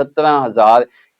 17,000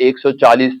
140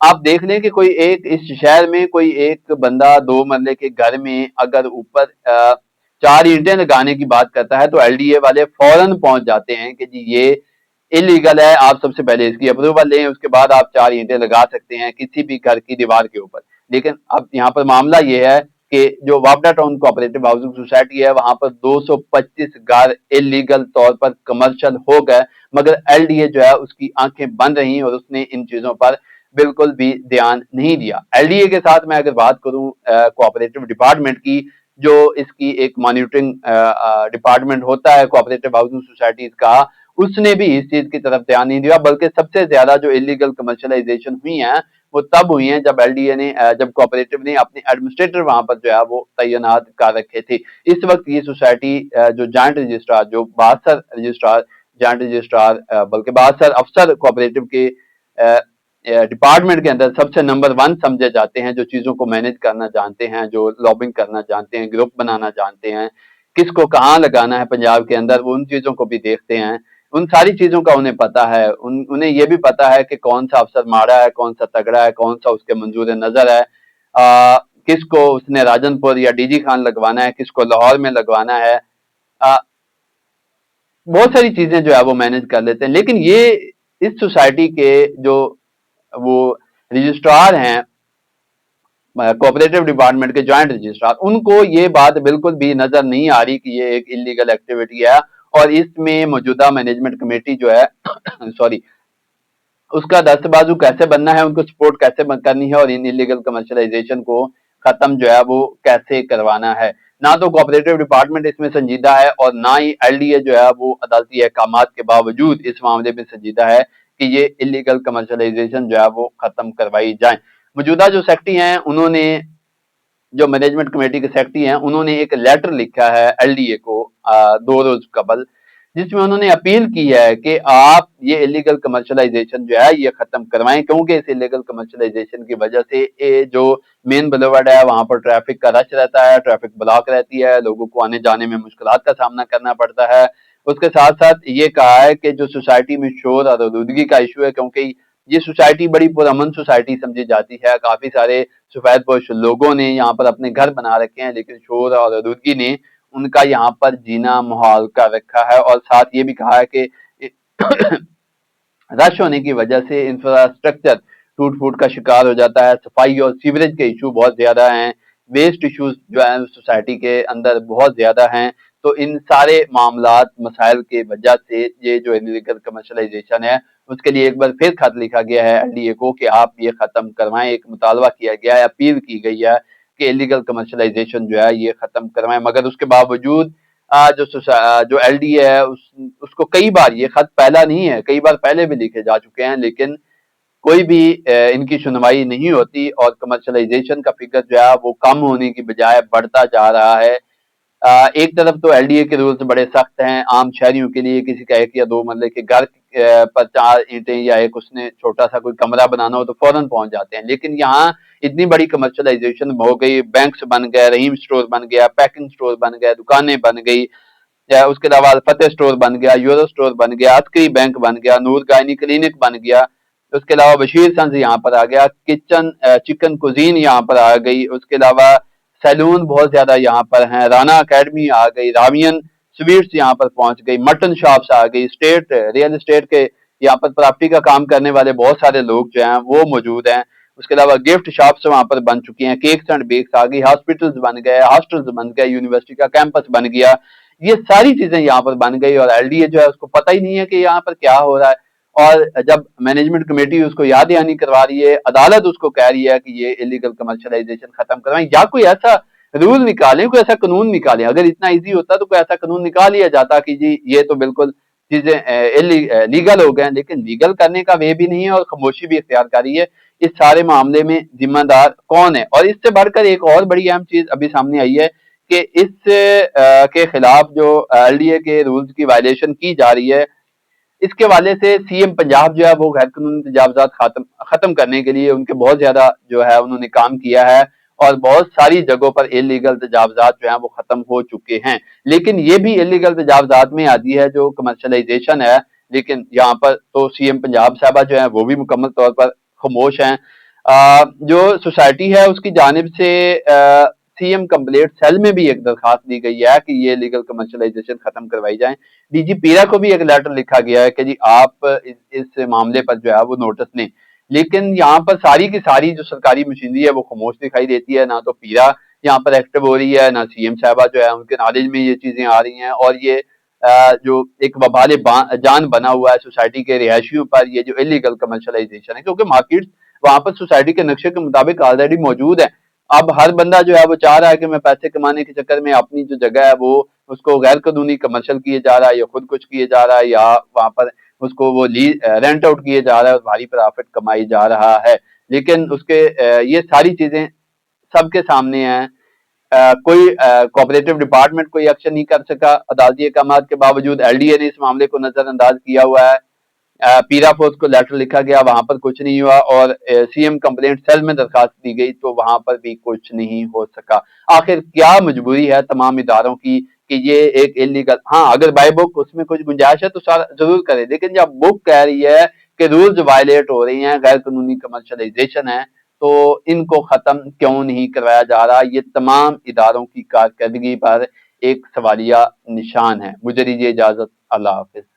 آپ دیکھ لیں کہ کوئی ایک اس شہر میں کوئی ایک بندہ 2 مرلے کے گھر میں اگر اوپر 4 اینٹیں لگانے کی بات کرتا ہے تو ایل ڈی اے والے فوراً پہنچ جاتے ہیں کہ جی یہ انلیگل ہے، آپ سب سے پہلے اس کی اپروول لیں، اس کے بعد آپ 4 اینٹیں لگا سکتے ہیں کسی بھی گھر کی دیوار کے اوپر۔ لیکن اب یہاں پر معاملہ یہ ہے کہ جو وابڈا ٹاؤن کوآپریٹو ہاؤسنگ سوسائٹی ہے وہاں پر 225 گھر انلیگل طور پر کمرشل ہو گئے، مگر ایل ڈی اے جو ہے اس کی آنکھیں بند رہیں اور اس نے ان چیزوں پر بالکل بھی دھیان نہیں دیا۔ ایل ڈی اے کے ساتھ میں اگر بات کروں کوآپریٹو ڈپارٹمنٹ کی، جو اس کی ایک مانیٹرنگ ڈپارٹمنٹ ہوتا ہے کوآپریٹو ہاؤسنگ سوسائٹیز کا، اس نے بھی اس چیز کی طرف دھیان نہیں دیا، بلکہ سب سے زیادہ جو انلیگل کمرشلائزیشن ہوئی ہیں وہ تب ہوئی ہیں جب ایل ڈی اے نے جب کوآپریٹو نے اپنے ایڈمنسٹریٹر وہاں پر جو ہے وہ تعینات کر رکھے تھے۔ اس وقت یہ سوسائٹی جو جوائنٹ رجسٹرار، جو 72 رجسٹرار جوائنٹ رجسٹرار بلکہ 72 افسر کوآپریٹو کے ڈپارٹمنٹ کے اندر سب سے نمبر 1 سمجھے جاتے ہیں، جو چیزوں کو مینج کرنا جانتے ہیں، جو لابنگ کرنا جانتے ہیں، گروپ بنانا جانتے ہیں، کس کو کہاں لگانا ہے پنجاب کے اندر، وہ ان چیزوں کو بھی دیکھتے ہیں، ان ساری چیزوں کا انہیں پتا ہے۔ انہیں یہ بھی پتا ہے کہ کون سا افسر ماڑا ہے، کون سا تگڑا ہے، کون سا اس کے منظور نظر ہے، کس کو اس نے راجن پور یا ڈی جی خان لگوانا ہے، کس کو لاہور میں لگوانا ہے، بہت ساری چیزیں جو ہے وہ مینج کر لیتے ہیں۔ لیکن یہ اس سوسائٹی کے جو وہ رجسٹرار ہیں کوآپریٹو ڈپارٹمنٹ کے جوائنٹ رجسٹرار، ان کو یہ بات بالکل بھی نظر نہیں آ رہی کہ یہ ایک انلیگل ایکٹیویٹی ہے، اور اس میں موجودہ مینجمنٹ کمیٹی جو ہے سوری اس کا دست بازو کیسے بننا ہے، ان کو سپورٹ کیسے کرنی ہے، اور ان انلیگل کمرشلائزیشن کو ختم جو ہے وہ کیسے کروانا ہے۔ نہ تو کوآپریٹو ڈپارٹمنٹ اس میں سنجیدہ ہے، اور نہ ہی ایل ڈی اے جو ہے وہ عدالتی احکامات کے باوجود اس معاملے میں سنجیدہ ہے کہ یہ انلیگل کمرشلائزیشن جو ہے وہ ختم کروائی جائیں۔ موجودہ جو سیکٹری ہیں انہوں نے، جو مینجمنٹ کمیٹی کے سیکرٹری ہیں، انہوں نے ایک لیٹر لکھا ہے ایل ڈی اے کو 2 روز قبل، جس میں انہوں نے اپیل کی ہے کہ آپ یہ انلیگل کمرشلائزیشن جو ہے یہ ختم کروائیں، کیونکہ اس انلیگل کمرشلائزیشن کی وجہ سے جو مین بلیورڈ ہے وہاں پر ٹریفک کا رش رہتا ہے، ٹریفک بلاک رہتی ہے، لوگوں کو آنے جانے میں مشکلات کا سامنا کرنا پڑتا ہے۔ اس کے ساتھ ساتھ یہ کہا ہے کہ جو سوسائٹی میں شور اور آلودگی کا ایشو ہے، کیونکہ یہ سوسائٹی بڑی پرامن سوسائٹی سمجھی جاتی ہے، کافی سارے سفید پوش لوگوں نے یہاں پر اپنے گھر بنا رکھے ہیں، لیکن شور اور آلودگی نے ان کا یہاں پر جینا محال کر رکھا ہے، اور ساتھ یہ بھی کہا ہے کہ رش ہونے کی وجہ سے انفراسٹرکچر ٹوٹ پھوٹ کا شکار ہو جاتا ہے، صفائی اور سیوریج کے ایشو بہت زیادہ ہیں، ویسٹ ایشوز جو ہیں سوسائٹی کے اندر بہت زیادہ ہیں۔ تو ان سارے معاملات مسائل کی وجہ سے یہ جو انلیگل کمرشلائزیشن ہے اس کے لیے ایک بار پھر خط لکھا گیا ہے ایل ڈی اے کو کہ آپ یہ ختم کروائیں، ایک مطالبہ کیا گیا ہے، اپیل کی گئی ہے کہ انلیگل کمرشلائزیشن جو ہے یہ ختم کروائیں، مگر اس کے باوجود جو ایل ڈی اے ہے اس کو کئی بار، یہ خط پہلا نہیں ہے، کئی بار پہلے بھی لکھے جا چکے ہیں، لیکن کوئی بھی ان کی سنوائی نہیں ہوتی، اور کمرشلائزیشن کا فگر جو ہے وہ کم ہونے کی بجائے بڑھتا جا رہا ہے۔ ایک طرف تو ایل ڈی اے کے رولز بڑے سخت ہیں، عام شہریوں کے لیے کسی کا 1 یا 2 مرلے کے گھر پر 4 اینٹیں یا ایک اس نے چھوٹا سا کوئی کمرہ بنانا ہو تو فوراً پہنچ جاتے ہیں، لیکن یہاں اتنی بڑی کمرشلائزیشن ہو گئی، بینکس بن گئے، رحیم سٹور بن گیا، پیکنگ سٹور بن گئے، دکانیں بن گئی، اس کے علاوہ فتح سٹور بن گیا، یورو سٹور بن گیا، عسکری بینک بن گیا، نور گائنی کلینک بن گیا، اس کے علاوہ بشیر سنز یہاں پر آ گیا، چکن کوزین یہاں پر آ گئی، اس کے علاوہ سیلون بہت زیادہ یہاں پر ہیں، رانا اکیڈمی آ گئی، راوین سویٹس یہاں پر پہنچ گئی، مٹن شاپس آ گئی، ریئل اسٹیٹ کے یہاں پر پراپرٹی کا کام کرنے والے بہت سارے لوگ جو ہیں وہ موجود ہیں، اس کے علاوہ گفٹ شاپس وہاں پر بن چکی ہیں، کیکس اینڈ بیکس آ گئی، ہاسپٹلز بن گئے، ہاسٹلز بن گئے، یونیورسٹی کا کیمپس بن گیا، یہ ساری چیزیں یہاں پر بن گئی، اور ایل ڈی اے جو ہے اس کو پتہ ہی نہیں ہے کہ یہاں پر کیا ہو رہا ہے، اور جب مینجمنٹ کمیٹی اس کو یاد دہانی کروا رہی ہے، عدالت اس کو کہہ رہی ہے کہ یہ انلیگل کمرشلائزیشن ختم کروائیں، یا کوئی ایسا رول نکالیں، کوئی ایسا قانون نکالیں، اگر اتنا ایزی ہوتا تو کوئی ایسا قانون نکال لیا جاتا کہ جی یہ تو بالکل چیزیں لیگل ہو گئے، لیکن لیگل کرنے کا وے بھی نہیں ہے، اور خاموشی بھی اختیار کر رہی ہے۔ اس سارے معاملے میں ذمہ دار کون ہے؟ اور اس سے بڑھ کر ایک اور بڑی اہم چیز ابھی سامنے آئی ہے کہ اس کے خلاف جو ایل ڈی اے کے رولز کی وائلیشن کی جا رہی ہے، اس کے حوالے سے سی ایم پنجاب جو ہے وہ غیر قانونی تجاوزات ختم کرنے کے لیے ان کے بہت زیادہ جو ہے انہوں نے کام کیا ہے، اور بہت ساری جگہوں پر انلیگل تجاوزات جو ہیں وہ ختم ہو چکے ہیں، لیکن یہ بھی انلیگل تجاوزات میں آتی ہے جو کمرشلائزیشن ہے، لیکن یہاں پر تو سی ایم پنجاب صاحبہ جو ہیں وہ بھی مکمل طور پر خاموش ہیں۔ جو سوسائٹی ہے اس کی جانب سے سی ایم کمپلیٹ سیل میں بھی ایک درخواست دی گئی ہے کہ یہ لیگل کمرشلائزیشن ختم کروائی جائیں. ڈی جی پیرا کو بھی ایک لیٹر لکھا گیا ہے کہ جی آپ اس معاملے پر جو ہے وہ نوٹس لیں. لیکن یہاں پر ساری کی ساری جو سرکاری مشینری ہے وہ خاموش دکھائی دیتی ہے. نہ تو پیرا یہاں پر ایکٹیو ہو رہی ہے، نہ سی ایم صاحبہ جو ہے ان کے نالج میں یہ چیزیں آ رہی ہیں. اور یہ جو ایک وبال جان بنا ہوا ہے سوسائٹی کے رہائشیوں پر، یہ جو انلیگل کمرشلائزیشن ہے، کیونکہ مارکیٹ وہاں پر سوسائٹی کے نقشے کے مطابق آلریڈی موجود ہے. اب ہر بندہ جو ہے وہ چاہ رہا ہے کہ میں پیسے کمانے کے چکر میں اپنی جو جگہ ہے وہ اس کو غیر قانونی کمرشل کیے جا رہا ہے، یا خود کچھ کیے جا رہا ہے، یا وہاں پر اس کو وہ رینٹ آؤٹ کیے جا رہا ہے اور بھاری پرافٹ کمائی جا رہا ہے. لیکن اس کے یہ ساری چیزیں سب کے سامنے ہیں. کوئی کوآپریٹو ڈپارٹمنٹ کوئی ایکشن نہیں کر سکا. عدالتی احکامات کے باوجود ایل ڈی اے نے اس معاملے کو نظر انداز کیا ہوا ہے. پیرا فورس کو لیٹر لکھا گیا، وہاں پر کچھ نہیں ہوا. اور سی ایم کمپلینٹ سیل میں درخواست دی گئی تو وہاں پر بھی کچھ نہیں ہو سکا. آخر کیا مجبوری ہے تمام اداروں کی کہ یہ ایک انلیگل، ہاں اگر بائی بک اس میں کچھ گنجائش ہے تو ضرور کرے. لیکن جب بک کہہ رہی ہے کہ رولز وائلیٹ ہو رہی ہیں، غیر قانونی کمرشلائزیشن ہے، تو ان کو ختم کیوں نہیں کروایا جا رہا؟ یہ تمام اداروں کی کارکردگی پر ایک سوالیہ نشان ہے. مجھے دیجیے اجازت. اللہ حافظ.